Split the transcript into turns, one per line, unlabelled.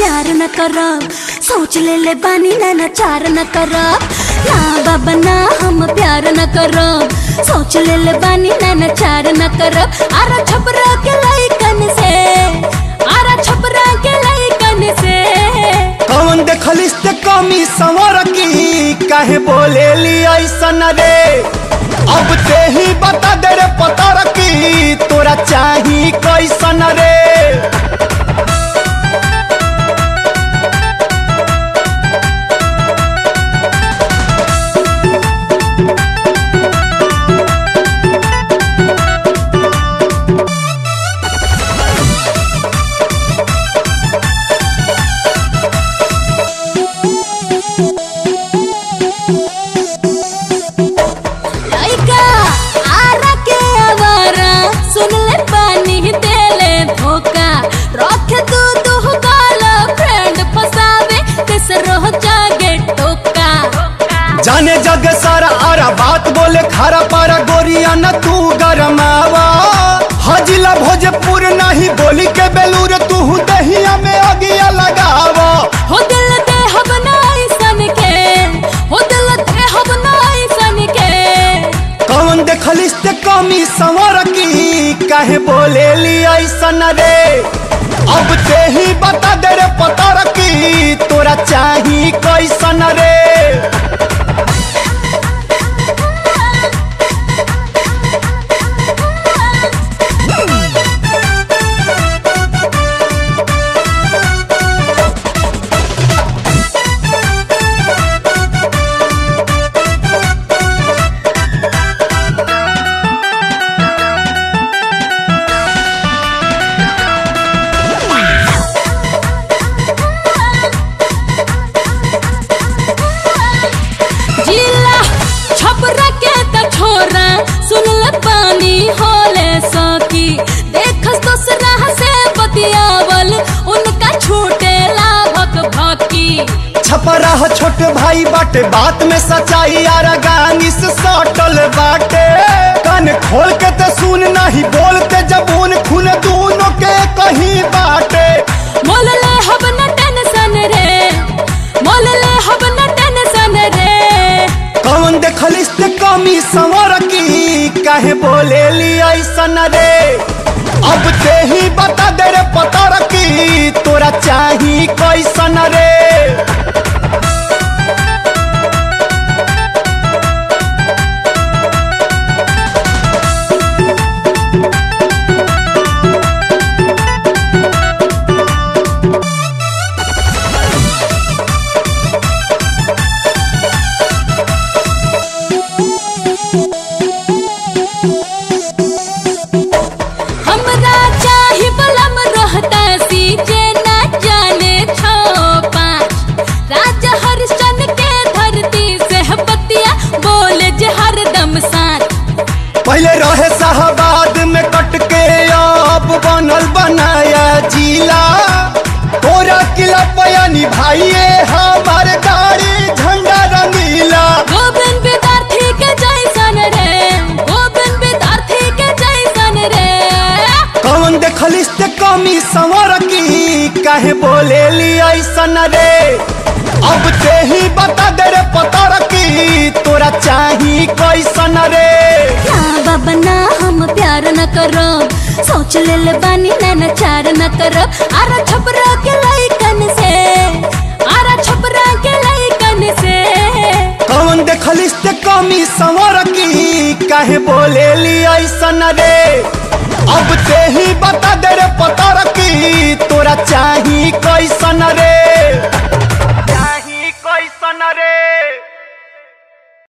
प्यार न करब, सोच ले बानी ना चार न करब। ना बाबा ना हम प्यार न करब, सोच ले बानी ना चार न करब। आरा छपरा के लइकन से, आरा छपरा के लइकन से।
कौन देखलिस ते कमी संवर की, काहे बोले ली ऐसन रे। अब ते ही बता दे रे पता रखी, तोरा चाही कैसन रे। जाने जग सारा आरा बात बोले खारा पारा गोरिया न तू गरमावा। हजिला भोजपुर नहीं बोली के बेलूर, तू दहिया में अगिया लगावा।
हो दिल दे हम नाई सन के, हो दिल दे हम नाई सन के।
कौन देखलिस ते कमी संवर की, काहे बोले ली ऐसन रे। अब ते ही बता दे रे पता रखी, तोरा चाही कैसन रे। छपरा छोट भाई बाटे, बात में सच्चाई यारा गानी से सटल बाटे। कान खोल के ते सुन नहीं बोलते जबून, खून दोनों के कहीं बाटे।
मोल ले हब न टेंशन रे, मोल ले हब न टेंशन रे।
कौन देखलिस ते कमी संवर की, काहे बोले ली ऐसन रे। अब ते ही बता दे रे पता रखी, तोरा चाही कैसन रे। पहले रहे शाहबाद में कट के, अब बनल बनाया जिला। तोरा किला पयानी भाइये हमार गाड़ी झंडा रंगीला।
गोविंद विद्यार्थी के जैसन रे, गोविंद विद्यार्थी के जैसन रे।
कौन देखलिस ते कमी संवर की, काहे बोले ली ऐसन रे। अब ते ही बता दे रे पता रखी, तोरा चाही कैसन रे।
ना बाबा ना हम प्यार न करब, सोच ले बानी ना चार न करब। आरा छपरा के लइकन से, आरा छपरा के लइकन से।
कौन देखलिस ते कमी संवर की, काहे बोले ली ऐसन रे। अब ते ही बता दे रे पता रखी, तोरा चाही कैसन रे। चाही कैसन रे।